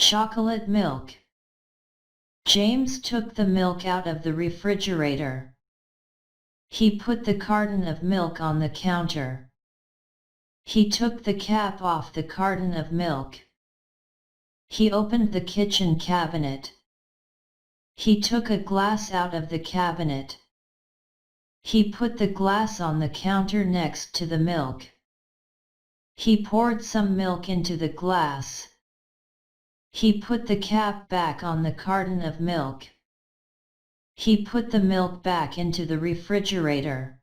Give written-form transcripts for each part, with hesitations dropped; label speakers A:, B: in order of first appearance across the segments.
A: Chocolate milk. James took the milk out of the refrigerator. He put the carton of milk on the counter. He took the cap off the carton of milk. He opened the kitchen cabinet. He took a glass out of the cabinet. He put the glass on the counter next to the milk. He poured some milk into the glass. He put the cap back on the carton of milk. He put the milk back into the refrigerator.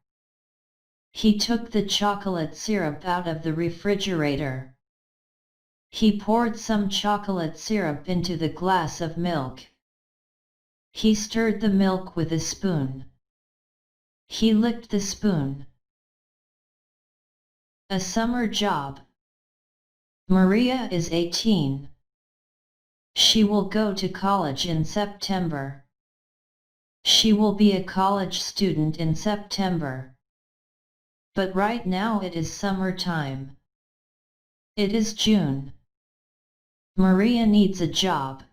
A: He took the chocolate syrup out of the refrigerator. He poured some chocolate syrup into the glass of milk. He stirred the milk with a spoon. He licked the spoon. A summer job. Maria is 18. She will go to college in September. She will be a college student in September. But right now it is summertime. It is June. Maria needs a job.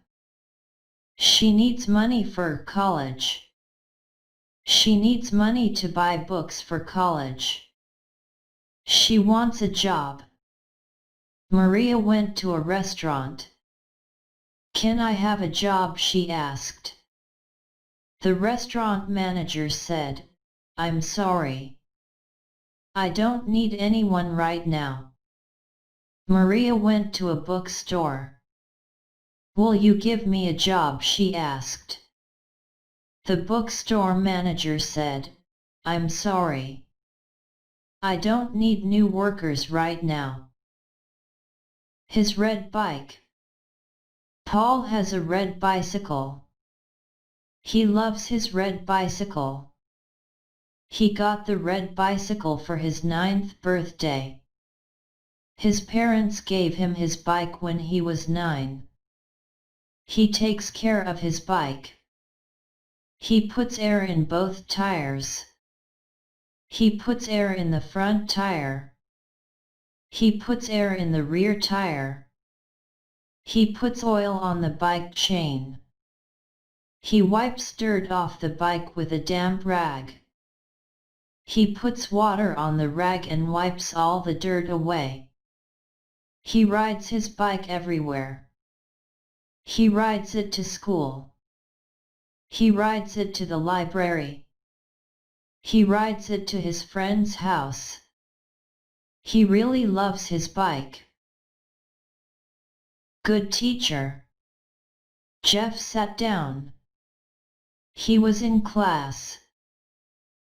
A: She needs money for college. She needs money to buy books for college. She wants a job. Maria went to a restaurant. Can I have a job? She asked. The restaurant manager said, I'm sorry. I don't need anyone right now. Maria went to a bookstore. Will you give me a job? She asked. The bookstore manager said, I'm sorry. I don't need new workers right now. His red bike. Paul has a red bicycle. He loves his red bicycle. He got the red bicycle for his 9th birthday. His parents gave him his bike when he was 9. He takes care of his bike. He puts air in both tires. He puts air in the front tire. He puts air in the rear tire. He puts oil on the bike chain. He wipes dirt off the bike with a damp rag. He puts water on the rag and wipes all the dirt away. He rides his bike everywhere. He rides it to school. He rides it to the library. He rides it to his friend's house. He really loves his bike. Good teacher. Jeff sat down. He was in class.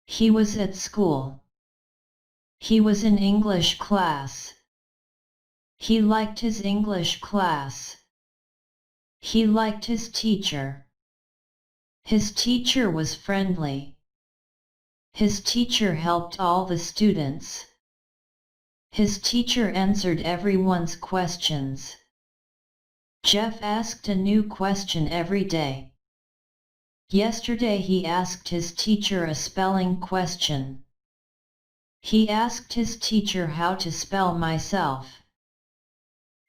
A: He was at school. He was in English class. He liked his English class. He liked his teacher. His teacher was friendly. His teacher helped all the students. His teacher answered everyone's questions. Jeff asked a new question every day. Yesterday he asked his teacher a spelling question. He asked his teacher how to spell myself.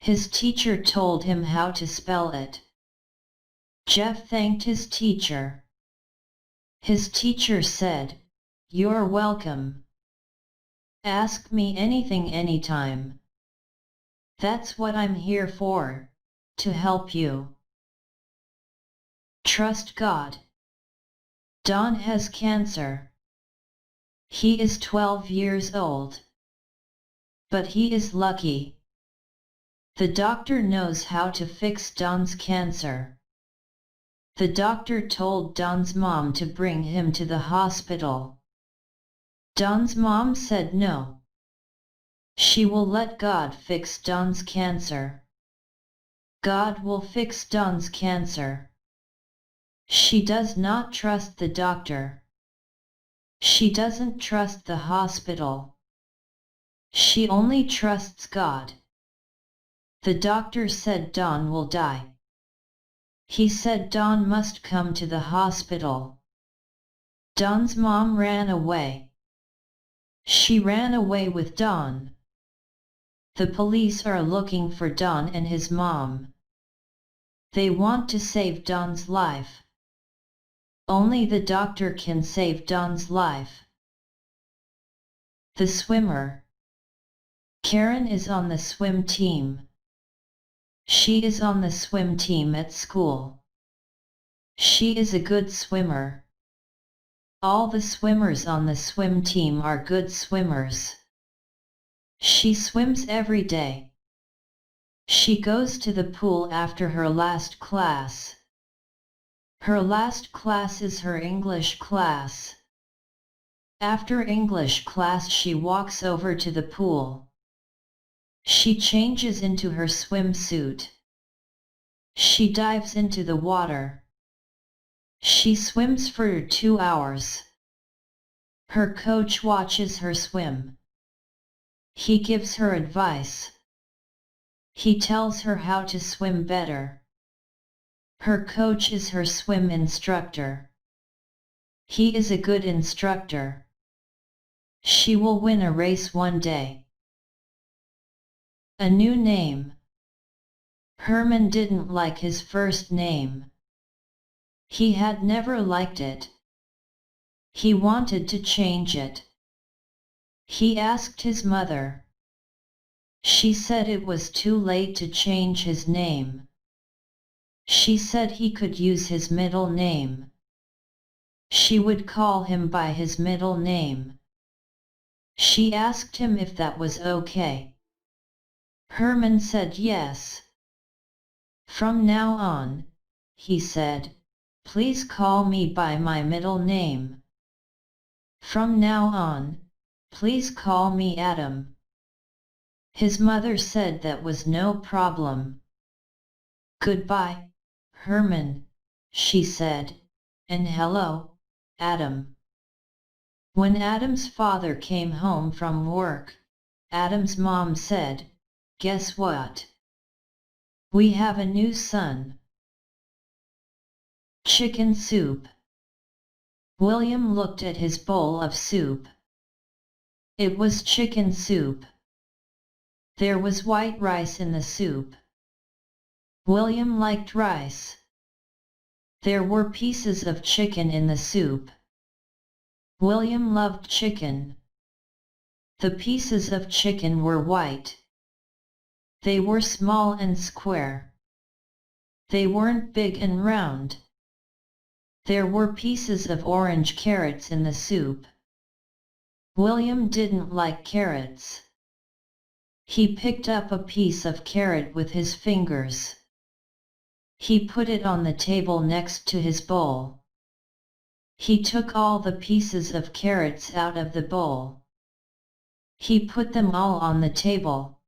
A: His teacher told him how to spell it. Jeff thanked his teacher. His teacher said, "You're welcome. Ask me anything anytime. That's what I'm here for, to help you." Trust God. Don has cancer. He is 12 years old. But he is lucky. The doctor knows how to fix Don's cancer. The doctor told Don's mom to bring him to the hospital. Don's mom said no. She will let God fix Don's cancer. God will fix Don's cancer. She does not trust the doctor. She doesn't trust the hospital. She only trusts God. The doctor said Don will die. He said Don must come to the hospital. Don's mom ran away. She ran away with Don. The police are looking for Don and his mom. They want to save Don's life. Only the doctor can save Don's life. The swimmer. Karen is on the swim team. She is on the swim team at school. She is a good swimmer. All the swimmers on the swim team are good swimmers. She swims every day. She goes to the pool after her last class. Her last class is her English class. After English class she walks over to the pool. She changes into her swimsuit. She dives into the water. She swims for 2 hours. Her coach watches her swim. He gives her advice. He tells her how to swim better. Her coach is her swim instructor. He is a good instructor. She will win a race one day. A new name. Herman didn't like his first name. He had never liked it. He wanted to change it. He asked his mother. She said it was too late to change his name. She said he could use his middle name. She would call him by his middle name. She asked him if that was okay. Herman said yes. From now on, he said, please call me by my middle name. From now on, please call me Adam. His mother said that was no problem. Goodbye, Herman, she said, and hello, Adam. When Adam's father came home from work, Adam's mom said, guess what? We have a new son. Chicken soup. William looked at his bowl of soup. It was chicken soup. There was white rice in the soup. William liked rice. There were pieces of chicken in the soup. William loved chicken. The pieces of chicken were white. They were small and square. They weren't big and round. There were pieces of orange carrots in the soup. William didn't like carrots. He picked up a piece of carrot with his fingers. He put it on the table next to his bowl. He took all the pieces of carrots out of the bowl. He put them all on the table.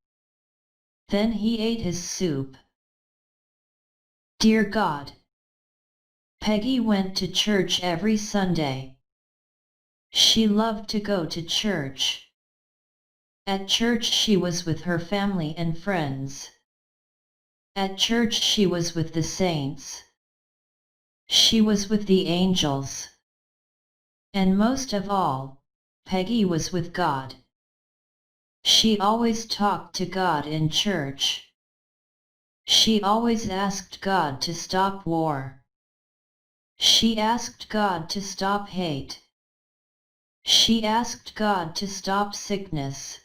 A: Then he ate his soup. Dear God! Peggy went to church every Sunday. She loved to go to church. At church she was with her family and friends. At church she was with the saints. She was with the angels. And most of all, Peggy was with God. She always talked to God in church. She always asked God to stop war. She asked God to stop hate. She asked God to stop sickness.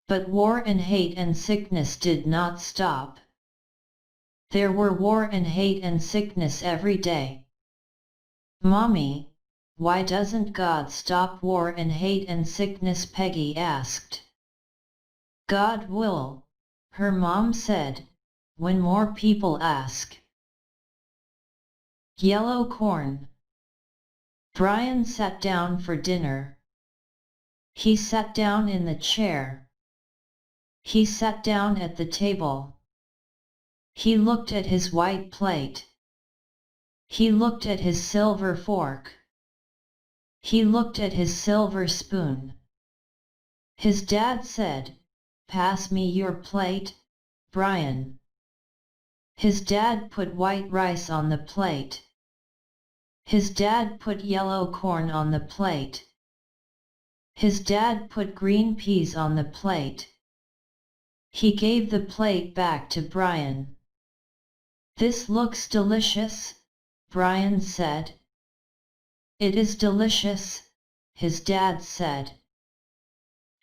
A: But war and hate and sickness did not stop. There were war and hate and sickness every day. Mommy, why doesn't God stop war and hate and sickness? Peggy asked. God will, her mom said, when more people ask. Yellow corn. Brian sat down for dinner. He sat down in the chair. He sat down at the table. He looked at his white plate. He looked at his silver fork. He looked at his silver spoon. His dad said, "Pass me your plate, Brian." His dad put white rice on the plate. His dad put yellow corn on the plate. His dad put green peas on the plate. He gave the plate back to Brian. This looks delicious, Brian said. It is delicious, his dad said.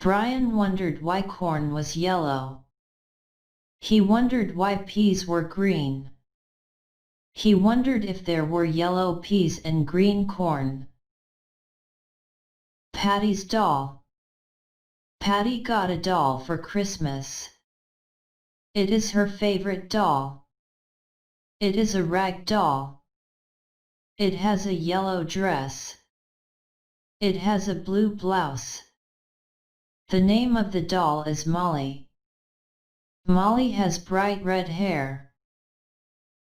A: Brian wondered why corn was yellow. He wondered why peas were green. He wondered if there were yellow peas and green corn. Patty's doll. Patty got a doll for Christmas. It is her favorite doll. It is a rag doll. It has a yellow dress. It has a blue blouse. The name of the doll is Molly. Molly has bright red hair.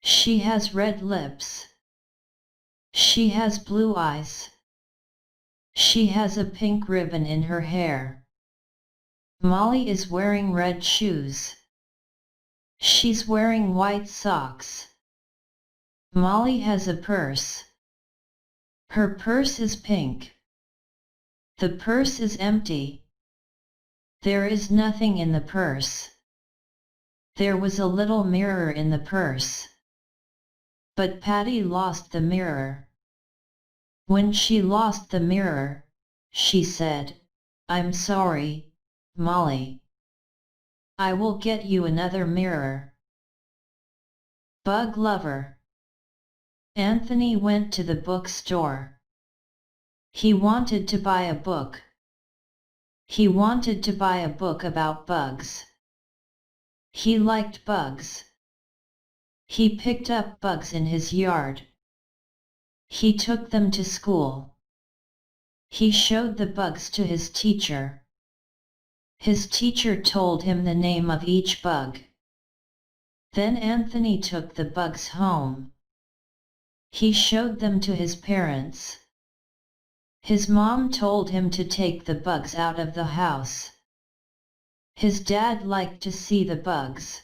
A: She has red lips. She has blue eyes. She has a pink ribbon in her hair. Molly is wearing red shoes. She's wearing white socks. Molly has a purse. Her purse is pink. The purse is empty. There is nothing in the purse. There was a little mirror in the purse. But Patty lost the mirror. When she lost the mirror, she said, "I'm sorry, Molly. I will get you another mirror." Bug lover. Anthony went to the bookstore. He wanted to buy a book. He wanted to buy a book about bugs. He liked bugs. He picked up bugs in his yard. He took them to school. He showed the bugs to his teacher. His teacher told him the name of each bug. Then Anthony took the bugs home. He showed them to his parents. His mom told him to take the bugs out of the house. His dad liked to see the bugs.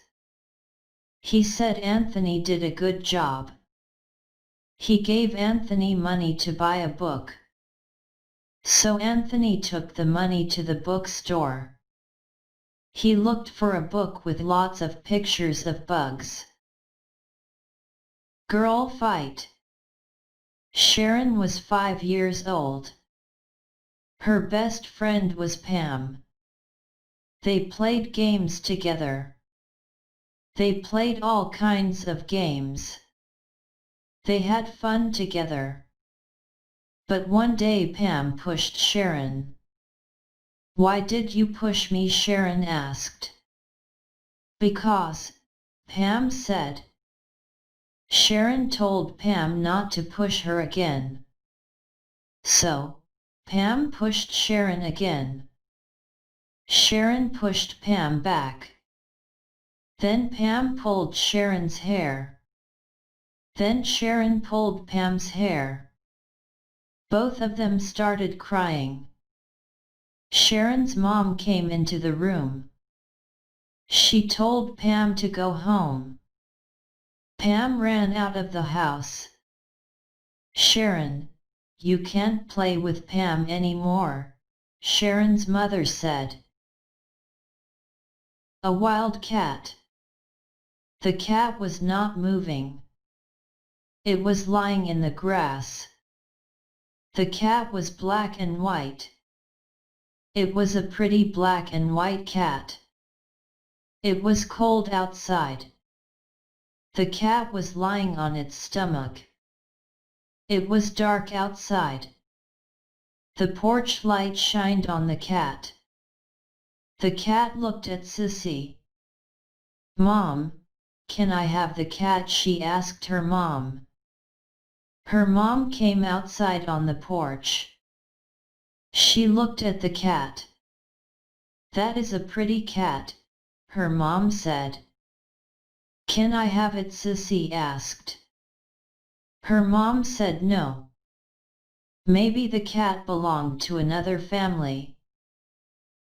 A: He said Anthony did a good job. He gave Anthony money to buy a book. So Anthony took the money to the bookstore. He looked for a book with lots of pictures of bugs. Girl fight. Sharon was 5 years old. Her best friend was Pam. They played games together. They played all kinds of games. They had fun together. But one day Pam pushed Sharon. "Why did you push me?" Sharon asked. "Because," Pam said. Sharon told Pam not to push her again. So, Pam pushed Sharon again. Sharon pushed Pam back. Then Pam pulled Sharon's hair. Then Sharon pulled Pam's hair. Both of them started crying. Sharon's mom came into the room. She told Pam to go home. Pam ran out of the house. "Sharon, you can't play with Pam anymore," Sharon's mother said. A wild cat. The cat was not moving. It was lying in the grass. The cat was black and white. It was a pretty black and white cat. It was cold outside. The cat was lying on its stomach. It was dark outside. The porch light shined on the cat. The cat looked at Sissy. "Mom, can I have the cat?" she asked her mom. Her mom came outside on the porch. She looked at the cat. "That is a pretty cat," her mom said. "Can I have it?" Sissy asked. Her mom said no. Maybe the cat belonged to another family.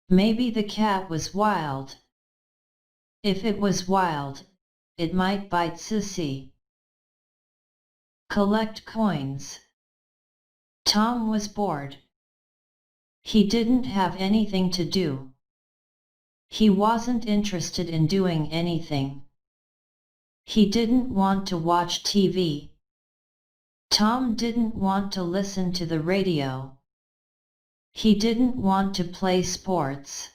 A: Maybe the cat was wild. If it was wild, it might bite Sissy. Collect coins. Tom was bored. He didn't have anything to do. He wasn't interested in doing anything. He didn't want to watch TV. Tom didn't want to listen to the radio. He didn't want to play sports.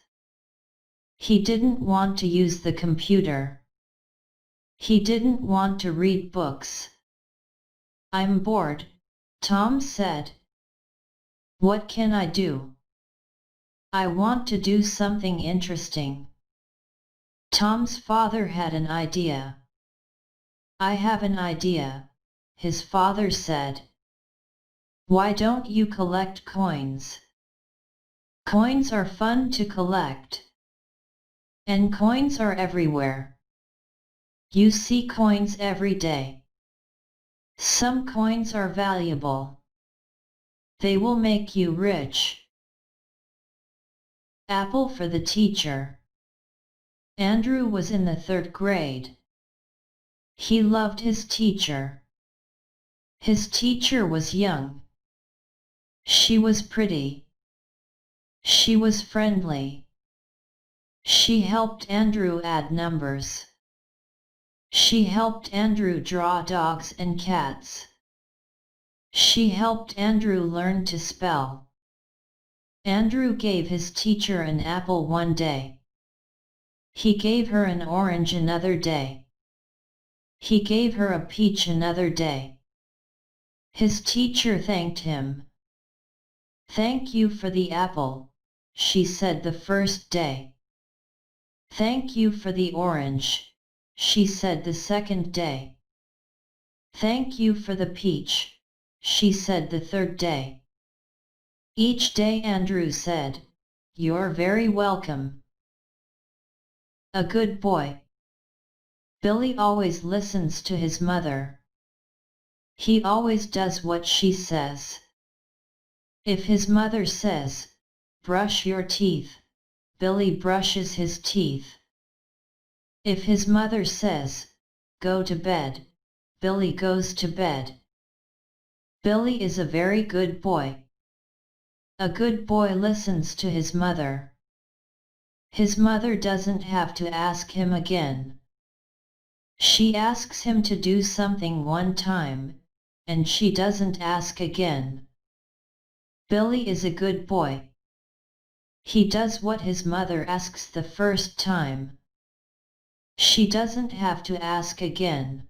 A: He didn't want to use the computer. He didn't want to read books. I'm bored, Tom said. What can I do? I want to do something interesting. Tom's father had an idea. I have an idea, his father said. Why don't you collect coins? Coins are fun to collect. And coins are everywhere. You see coins every day. Some coins are valuable. They will make you rich. Apple for the teacher. Andrew was in the 3rd grade. He loved his teacher. His teacher was young. She was pretty. She was friendly. She helped Andrew add numbers. She helped Andrew draw dogs and cats. She helped Andrew learn to spell. Andrew gave his teacher an apple one day. He gave her an orange another day. He gave her a peach another day. His teacher thanked him. Thank you for the apple, she said the first day. Thank you for the orange, she said the second day. Thank you for the peach, she said the third day. Each day Andrew said, You're very welcome. A good boy. Billy always listens to his mother. He always does what she says. If his mother says, brush your teeth, Billy brushes his teeth. If his mother says, go to bed, Billy goes to bed. Billy is a very good boy. A good boy listens to his mother. His mother doesn't have to ask him again. She asks him to do something one time, and she doesn't ask again. Billy is a good boy. He does what his mother asks the first time. She doesn't have to ask again.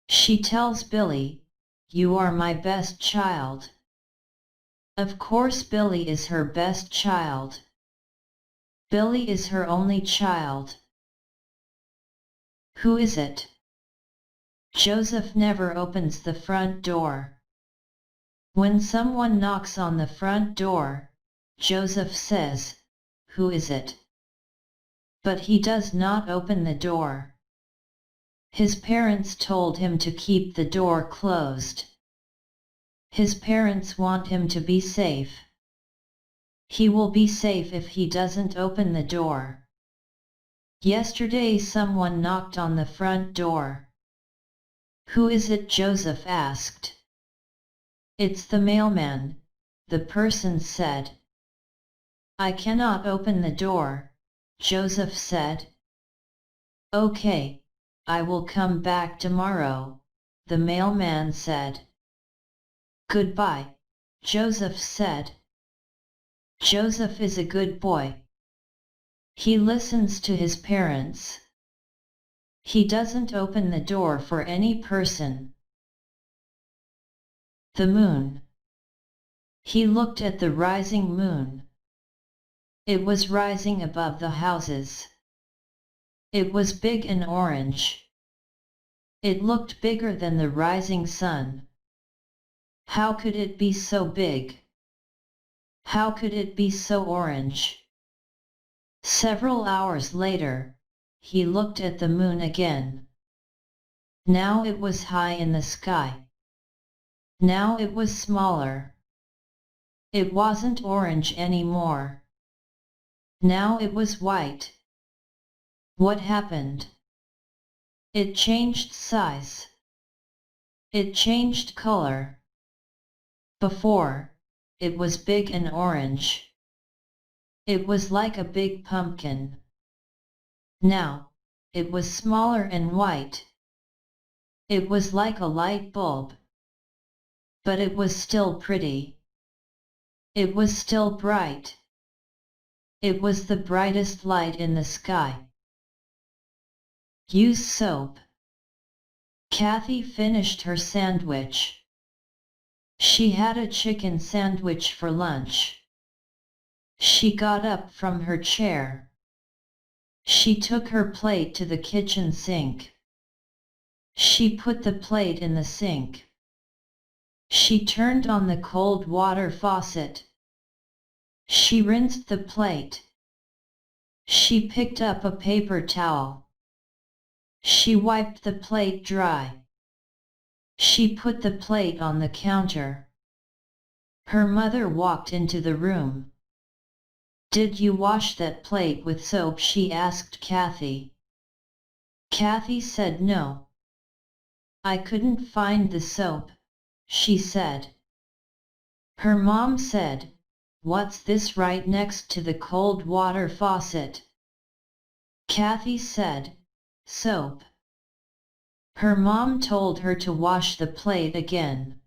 A: She tells Billy, You are my best child. Of course Billy is her best child. Billy is her only child. Who is it? Joseph never opens the front door. When someone knocks on the front door, Joseph says, Who is it? But he does not open the door. His parents told him to keep the door closed. His parents want him to be safe. He will be safe if he doesn't open the door. Yesterday someone knocked on the front door. Who is it? Joseph asked. It's the mailman, the person said. I cannot open the door, Joseph said. Okay, I will come back tomorrow, the mailman said. Goodbye, Joseph said. Joseph is a good boy. He listens to his parents. He doesn't open the door for any person. The moon. He looked at the rising moon. It was rising above the houses. It was big and orange. It looked bigger than the rising sun. How could it be so big? How could it be so orange? Several hours later, he looked at the moon again. Now it was high in the sky. Now it was smaller. It wasn't orange anymore. Now it was white. What happened? It changed size. It changed color. Before, it was big and orange. It was like a big pumpkin. Now, it was smaller and white. It was like a light bulb. But it was still pretty. It was still bright. It was the brightest light in the sky. Use soap. Kathy finished her sandwich. She had a chicken sandwich for lunch. She got up from her chair. She took her plate to the kitchen sink. She put the plate in the sink. She turned on the cold water faucet. She rinsed the plate. She picked up a paper towel. She wiped the plate dry. She put the plate on the counter. Her mother walked into the room. "Did you wash that plate with soap?" she asked Kathy. Kathy said no. "I couldn't find the soap," she said. Her mom said, "What's this right next to the cold water faucet?" Kathy said, "Soap." Her mom told her to wash the plate again.